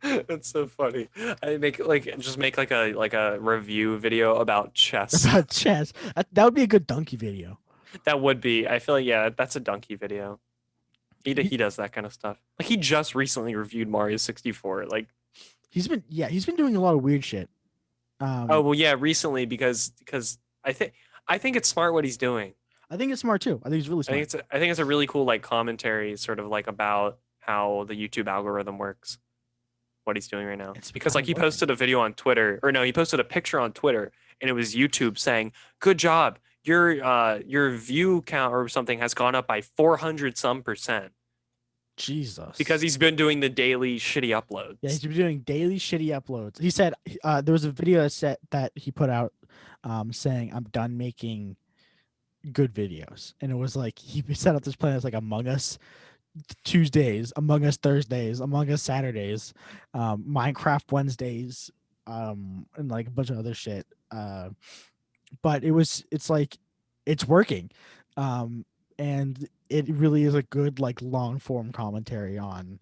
That's so funny. I make like just make like a review video about chess. About chess. That would be a good donkey video. That would be. I feel like yeah, that's a donkey video. He, He does that kind of stuff. Like he just recently reviewed Mario 64. Like he's been doing a lot of weird shit. oh Um, well yeah, recently because I think it's smart what he's doing. I think it's smart too. I think it's really smart. I think it's a really cool like commentary sort of like about how the YouTube algorithm works. What he's doing right now. It's Because kind like of he working. posted a video on Twitter, or no, he posted a picture on Twitter, and it was YouTube saying, "Good job, your view count or something has gone up by 400 some percent because Jesus. he's been doing the daily shitty Yeah, he's uploads." been doing daily shitty uploads. He said there was a video that he put out saying, "I'm done making good videos," and it was like he set up this plan as like Among Us Tuesdays, Among Us Thursdays, Among Us Saturdays, Minecraft Wednesdays, and like a bunch of other shit. But it's like it's working, um, and it really is a good like long form commentary on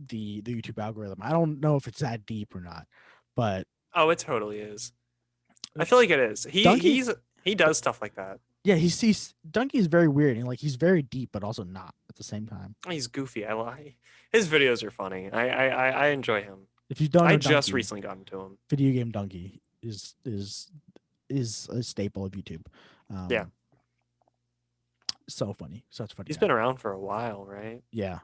the YouTube algorithm. I don't know if it's that deep or not, but Oh, it totally is. I feel it's like it is. Donkey. He does stuff like that. Yeah, he's Donkey is very weird and like he's very deep, but also not at the same time. He's goofy. I lie. His videos are funny. I enjoy him. If you don't I know just Donkey, recently got into him. video game Donkey is a staple of YouTube. Yeah, Um, so funny, such a funny he's guy. been around for a while, right? Yeah,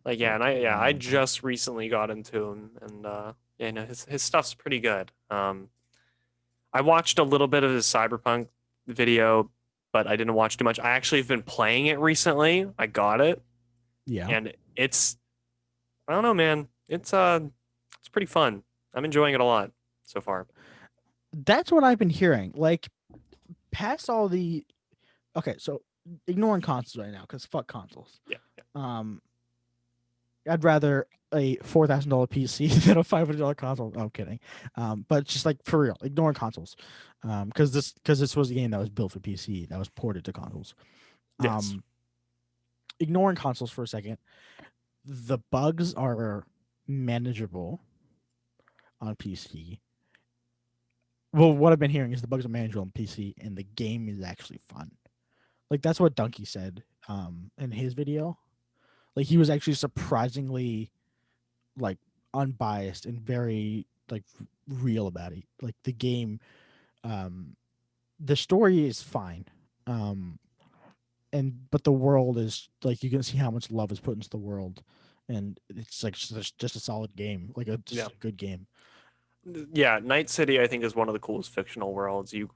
Like yeah, and I just recently got into him, and yeah, no, his stuff's pretty good. I watched a little bit of his Cyberpunk video, but I didn't watch too much. I actually have been playing it recently. I got it, yeah. and it's I don't know, man. It's pretty fun. I'm enjoying it a lot so far. That's what I've been hearing. Like past all the okay, so ignoring consoles right now because fuck consoles. Yeah, yeah. Um, I'd rather a $4,000 PC than a $500 console. No, I'm kidding. But just like for real, ignoring consoles, because this was a game that was built for PC that was ported to consoles. Yes. Um, ignoring consoles for a second, the bugs are manageable on PC. Well, what I've been hearing is the bugs are manageable on PC, and the game is actually fun. Like that's what Donkey said in his video. Like he was actually surprisingly like unbiased and very like real about it. Like the game, um, the story is fine, um, and but the world is like you can see how much love is put into the world, and it's like just a solid game, like Yeah. just a good game. Yeah, Night City I think is one of the coolest fictional worlds you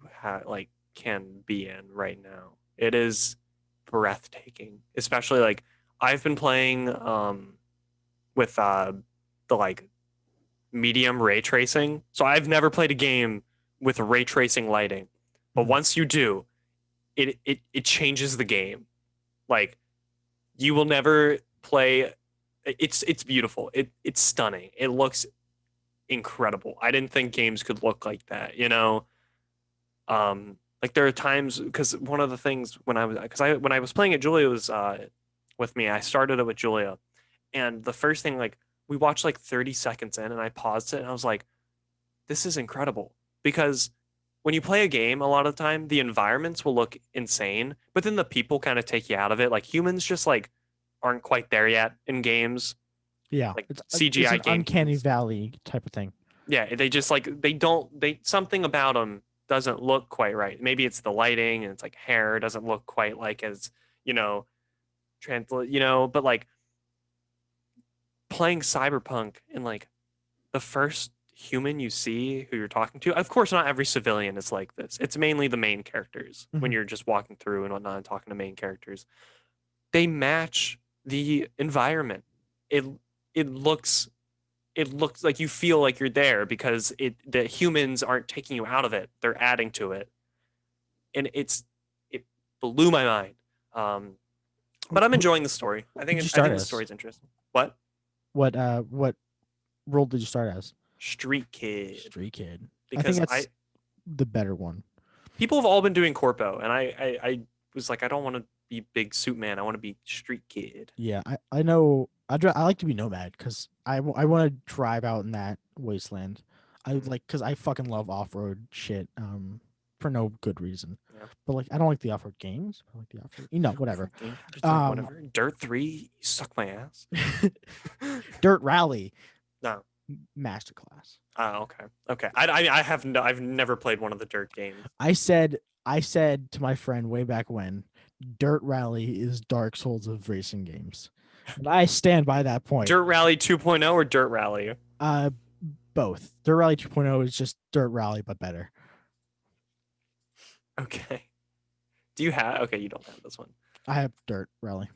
like can be in right now. It is breathtaking, especially like I've been playing with the like medium ray tracing. So I've never played a game with ray tracing lighting. But Mhm. once you do, it changes the game. Like you will never play it's beautiful. It's stunning. It looks incredible. I didn't think games could look like that, you know? Like there are times because one of the things when I was because I when I was playing it, Julia was with me. I started it with Julia, and the first thing like we watched like 30 seconds in, and I paused it, and I was like, "This is incredible." Because when you play a game, a lot of the time the environments will look insane, but then the people kind of take you out of it. Like humans just like aren't quite there yet in games, Yeah, like it's CGI an game uncanny humans. valley type of thing. Yeah, they just like they something about them doesn't look quite right. Maybe it's the lighting and it's like hair doesn't look quite like as, you know, translate, but like playing Cyberpunk and like the first human you see who you're talking to, of course not every civilian is like this. It's mainly the main characters when Hmm. you're just walking through and whatnot and talking to main characters. They match the environment. It it looks it looks like you feel like you're there because the humans aren't taking you out of it, they're adding to it, and it blew my mind. But I'm enjoying the story. Who'd you I start think the as? story's interesting. What? What role did you start as? Street Kid. Street Kid. I think Because that's I the better one. people have all been doing corpo, and I was like, I don't want to be big suit man, I want to be Street Kid. Yeah, I know. I like to be nomad because I want to drive out in that wasteland. I Mhm. like because I fucking love off road shit. For no good reason, Yeah. but like I don't like the off road games. I like the off road. Whatever. For game, it's like Um, whatever. Dirt 3, you suck my ass. Dirt Rally No. Masterclass. Oh, okay. Okay. I have no, I've never played one of the Dirt games. I said to my friend way back when, Dirt Rally is Dark Souls of racing games, and I stand by that point. Dirt Rally 2.0 or Dirt Rally? Uh, both. Dirt Rally 2.0 is just Dirt Rally but better. Okay. Do you have? Okay, you don't have this one. I have Dirt Rally,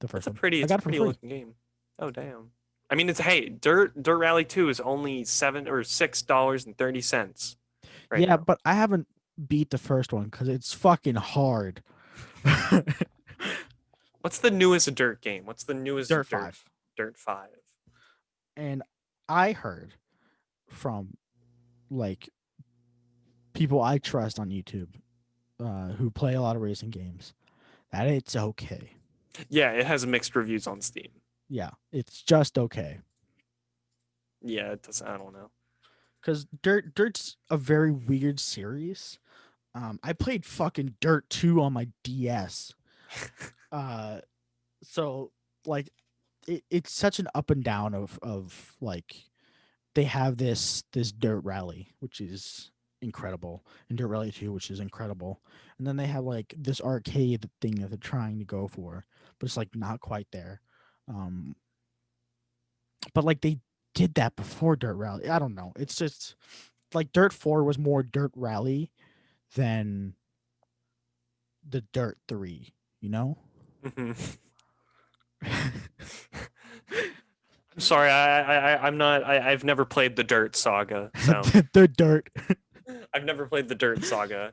the first one. I It's got a it for pretty free. looking game. Oh damn. I mean, it's hey, Dirt Rally 2 is only $7 or $6.30 right Yeah, now. but I haven't beat the first one because it's fucking hard. What's the newest Dirt game? What's the newest Dirt Dirt 5. Dirt 5? And I heard from like people I trust on YouTube who play a lot of racing games that it's okay. Yeah, it has mixed reviews on Steam. Yeah, it's just okay. Yeah, it doesn't. I don't know. Because Dirt's a very weird series. I played fucking Dirt 2 on my DS. Uh, so like it's such an up and down of like they have this Dirt Rally, which is incredible, and Dirt Rally 2, which is incredible. And then they have like this arcade thing that they're trying to go for, but it's like not quite there. Um, but like they did that before Dirt Rally. I don't know. It's just like Dirt 4 was more Dirt Rally than the Dirt 3, you know? Mhm. I'm sorry. I'm not. I've never played the Dirt Saga, so The Dirt. I've never played the Dirt Saga.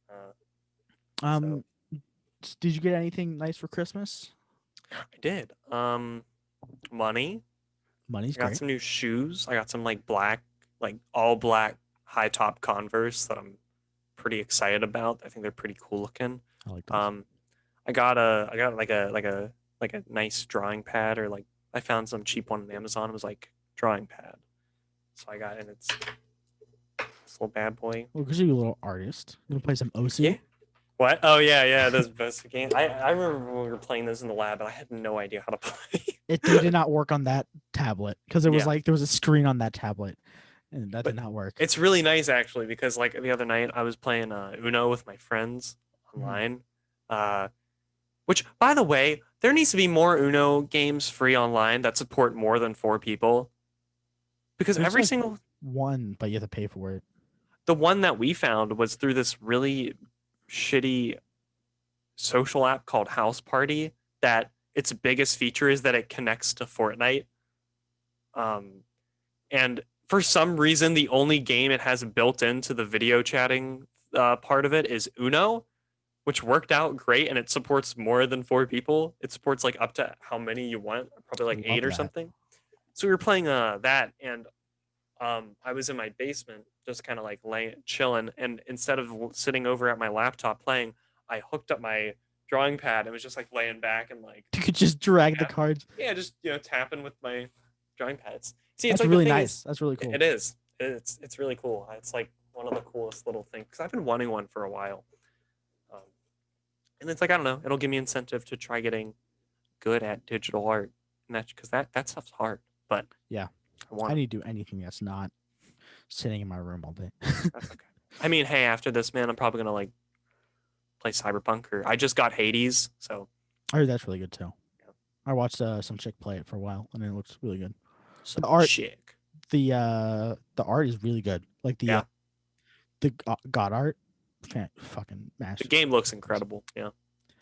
Uh, so Um, did you get anything nice for Christmas? I did. Money. Money's I got great. some new shoes. I got some like black, like all black high top Converse that I'm pretty excited about. I think they're pretty cool looking. I like those. Um, I got like a nice drawing pad, or like I found some cheap one on Amazon. It was like drawing pad. So I got, and it's this little bad boy. Well, because you're a little artist. You gonna play some Yeah. OC? What? Oh yeah, yeah. Those best game. I remember when we were playing those in the lab, and I had no idea how to play. They did not work on that tablet because it was Yeah, like there was a screen on that tablet, and that did but not work. it's really nice actually, because like the other night I was playing Uno with my friends Mhm. online. Uh, which, by the way, there needs to be more Uno games free online that support more than four people, because There's every like single one, but you have to pay for it. the one that we found was through this really shitty social app called House Party, that its biggest feature is that it connects to Fortnite. Um, and for some reason, the only game it has built into the video chatting part of it is Uno, which worked out great, and it supports more than four people. It supports like up to how many you want, probably like Love eight or that. something. So we were playing that, and I was in my basement, just kind of like laying, chilling, and instead of sitting over at my laptop playing, I hooked up my drawing pad and was just like laying back and like, You could just drag the tap, cards. yeah, just tapping with my drawing pads. See, it's That's like the really thing is, nice. That's really cool. it is, it's really cool. It's like one of the coolest little things, because I've been wanting one for a while, um, and it's like, I don't know, it'll give me incentive to try getting good at digital art, and that's because that stuff's hard, but Yeah, I want I it. need to do anything that's not sitting in my room all day. That's okay. I mean, hey, after this, man, I'm probably gonna like play Cyberpunk, or I just got Hades, so I heard that's really good too. yeah, I watched some chick play it for a while, and it looks really good. some The art, chick. the art is really good. Like Yeah, the god art, fucking the master. game looks incredible. Yeah,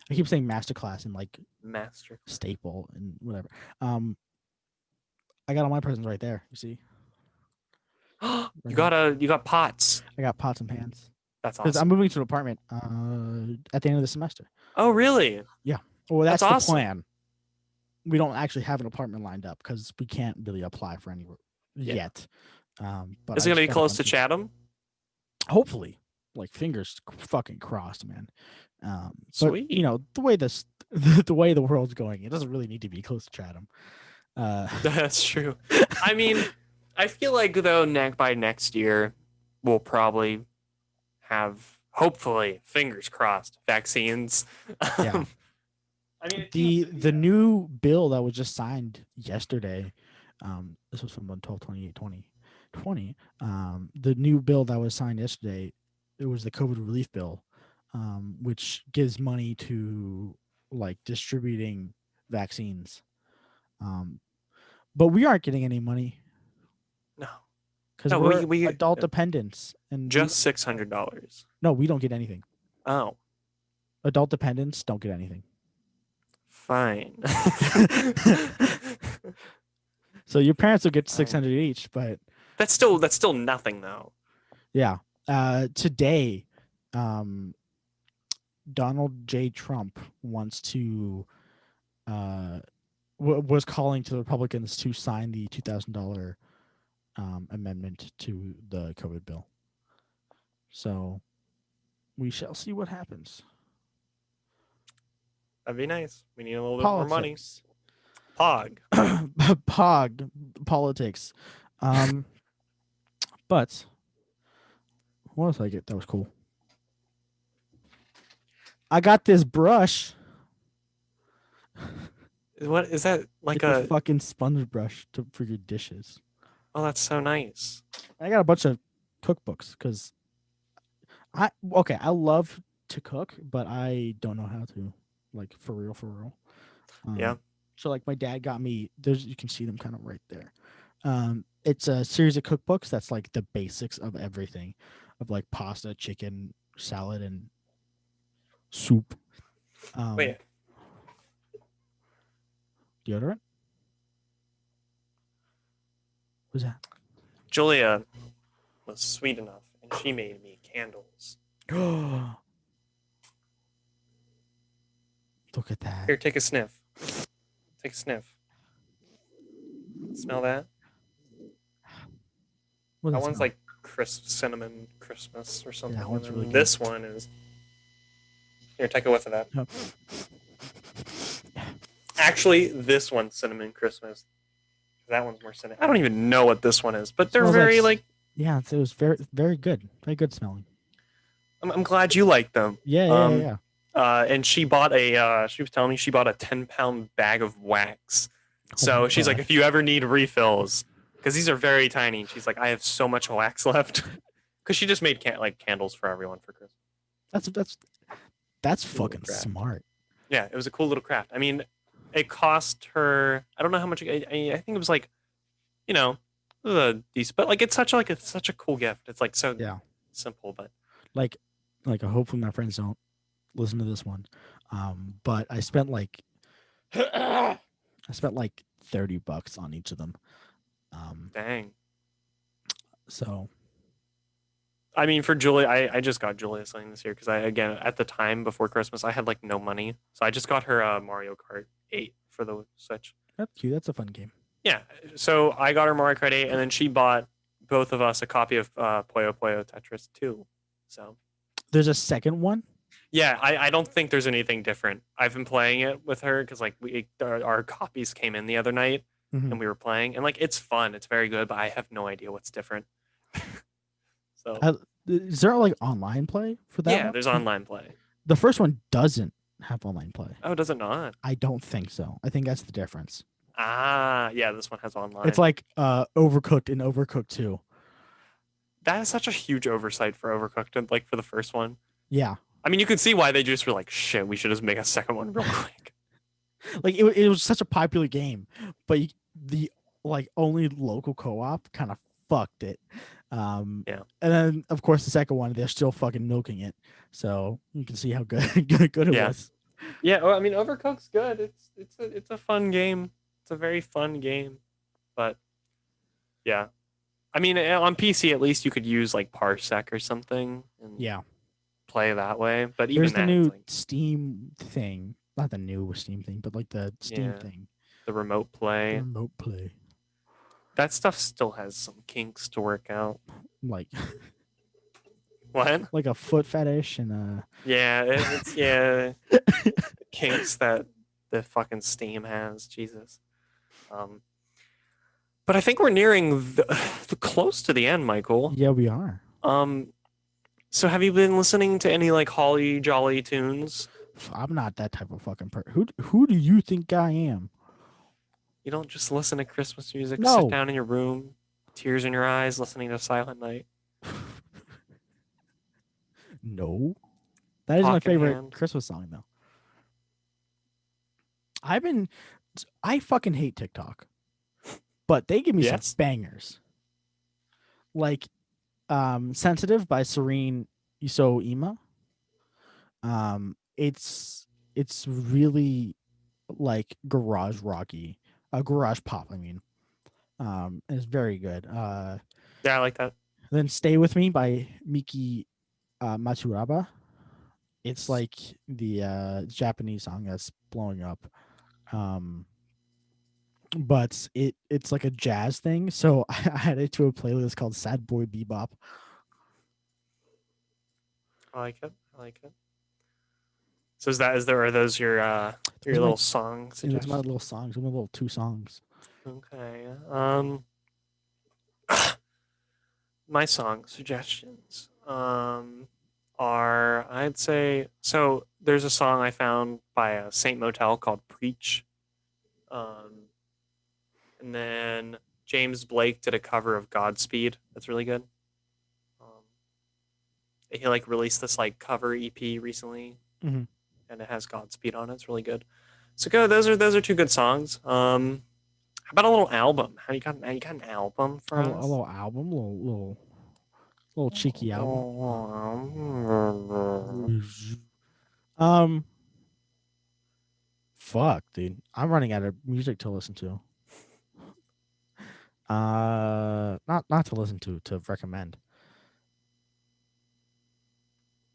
I keep saying masterclass and like master. staple and whatever. Um, I got all my presents right there. You see, right here. You got pots. I got pots and pans That's because I'm awesome. moving to an apartment at the end of the semester. Oh, really? Yeah. Well, That's that's the awesome. plan. We don't actually have an apartment lined up because we can't really apply for any Yeah. yet. But Is I it gonna just be got a close to bunch of Chatham? hopefully, like fingers fucking crossed, man. But you Sweet. know the way this the way the world's going, it doesn't really need to be close to Chatham. Uh, That's true. I mean, I feel like though, by next year, we'll probably have, hopefully, fingers crossed, vaccines. yeah. Um, I mean, it seems, The new bill that was just signed yesterday, this was from 12/28/2020. The new bill that was signed yesterday, it was the COVID relief bill, which gives money to like distributing vaccines. Um, but we aren't getting any money no, because no, we're we adult dependents, and we just $600. no, we don't get anything. Oh, Adult dependents don't get anything. fine. So your parents will get six Fine. hundred each, but That's still nothing though. yeah. Today, um, Donald J. Trump wants to was calling to the Republicans to sign the $2,000 amendment to the COVID bill. So we shall see what happens. That'd be nice. We need a little bit more money. Politics, Pog. pog, politics. Um, but what else did I get? That was cool. I got this brush. What is that? Like It's a a? fucking sponge brush for your dishes. Oh, that's so nice. I got a bunch of cookbooks because I love to cook, but I don't know how to, like for real, for real. Yeah. So like my dad got me. There's you can see them kind of right there. It's a series of cookbooks that's like the basics of everything, of like pasta, chicken, salad, and soup. Wait. Deodorant. What's that? Julia was sweet enough, and she made me candles. Look at that. Here, take a sniff. Take a sniff. Smell that? What That does one's smell? like crisp cinnamon Christmas or something. that And one's really then good. this one is. Here, take a whiff of that. Oh. Actually, this one's Cinnamon Christmas. That one's more cinnamon. I don't even know what this one is, but It they're smells like very like. yeah. It was very good, very good smelling. I'm glad you like them. Yeah, yeah, yeah. Yeah. And she bought a. She was telling me she bought a 10-pound bag of wax. Oh my So she's like, god, if you ever need refills, because these are very tiny, and she's like, I have so much wax left, because she just made like candles for everyone for Christmas. that's that's that's Cool little fucking craft. smart. Yeah, it was a cool little craft. I mean, it cost her. I don't know how much. I think it was like, you know, it was a decent, but like it's such a cool gift. It's like so Yeah, simple, but like hopefully my friends don't listen to this one. But I spent like $30 on each of them. Um, dang. so I mean, for Julia, I just got Julia something this year because I again at the time before Christmas I had like no money, so I just got her Mario Kart 8 for the Switch. that's cute. That's a fun game. Yeah, so I got her Mario Kart 8, and then she bought both of us a copy of Puyo Puyo Tetris 2. So There's a second one. yeah, I don't think there's anything different. I've been playing it with her because like our copies came in the other night Mm-hmm. and we were playing, and like it's fun, it's very good, but I have no idea what's different. So Is there like online play for that yeah, one? there's online play. The first one doesn't have online play. Oh, does it not? I don't think so. I think that's the difference. Ah, yeah, this one has It's online. like Overcooked and Overcooked 2. That is such a huge oversight for Overcooked, and like for the first one. Yeah. I mean, you could see why they just were like, shit, we should just make a second one real quick. Like it was such a popular game, but the like only local co-op kind of fucked it. Yeah. And then of course the second one they're still fucking milking it, so you can see how good good it Yeah. was. Yeah, well, I mean, Overcooked's good. It's a fun game. It's a very fun game, but yeah, I mean, on PC at least you could use like Parsec or something and Yeah, play that way. But even there's the that, it's new like, Steam thing, not the new Steam thing, but like the Steam yeah, thing, the remote the play. remote play. That stuff still has some kinks to work out. Like What? like a foot fetish and Yeah, it's yeah, kinks that the fucking Steam has. Jesus. Um, but I think we're nearing the close to the end, Michael. yeah, we are. Um, so have you been listening to any like Holly Jolly tunes? I'm not that type of fucking person. Who do you think I am? You don't just listen to Christmas music, sit No. down in your room, tears in your eyes, listening to Silent Night, No. That is my hawk in favorite hand. Christmas song though. I've been I fucking hate TikTok, but they give me some Yes. bangers. Like Sensitive by Serene Isoima. It's really like garage rocky. Garage pop, I mean. It's very good. Yeah, I like that. Then Stay With Me by Miki Matsuraba. It's like the Japanese song that's blowing up. Um, but it's like a jazz thing. So I added it to a playlist called Sad Boy Bebop. I like it. I like it. So are those Those your are my little song those are my suggestions? little songs. My little two songs. Okay. My song suggestions are I'd say so. There's a song I found by a Saint Motel called "Preach," um, and then James Blake did a cover of "Godspeed." That's really good. Um, he like released this like cover EP recently, Mm-hmm. and it has Godspeed on it. It's really good. So go. Those are two good songs. How about a little album? You got an album for A us? little album, little cheeky album. Um, fuck, dude. I'm running out of music to listen to. Not to listen to recommend.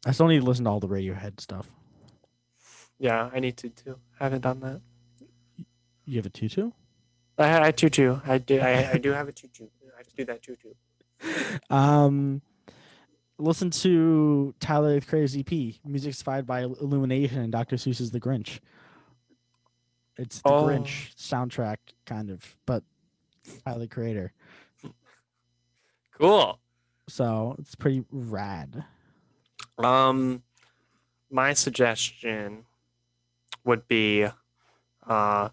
I still need to listen to all the Radiohead stuff. Yeah, I need to too. Haven't done that. You have a tutu? I tutu. I do have a tutu. I have to do that tutu. um, listen to Tyler the Creator's EP, music inspired by Illumination and Dr. Seuss's The Grinch. It's the Oh, Grinch soundtrack, kind of, but Tyler the Creator. cool. So it's pretty rad. Um, my suggestion would be uh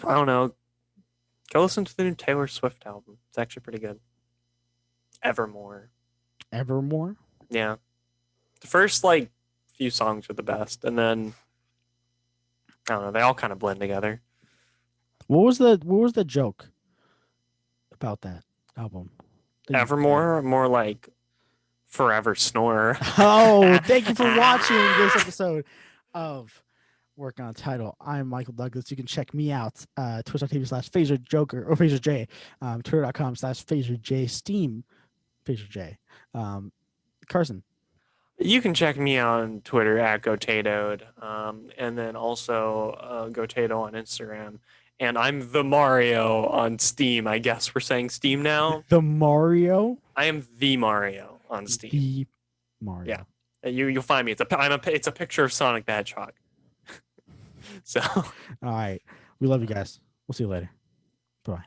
I don't know, go listen to the new Taylor Swift album. It's actually pretty good. Evermore. Evermore. Yeah. The first like few songs are the best, and then I don't know, they all kind of blend together. What was the joke about that album? That you Evermore, more like Forever Snorer. Oh, thank you for watching this episode of Work on a Title. I'm Michael Douglas. You can check me out, twitch.tv/Phaser Joker or Phaser J, twitter.com/Phaser J, Steam Phaser J. Carson, You can check me on Twitter at Gotadoed, and then also Gotado on Instagram. And I'm the Mario on Steam. I guess we're saying Steam now. the Mario, I am the Mario on Steam. the Yeah, Mario. you'll find me. It's a picture of Sonic the Hedgehog. So All right. We love you guys. We'll see you later. Bye.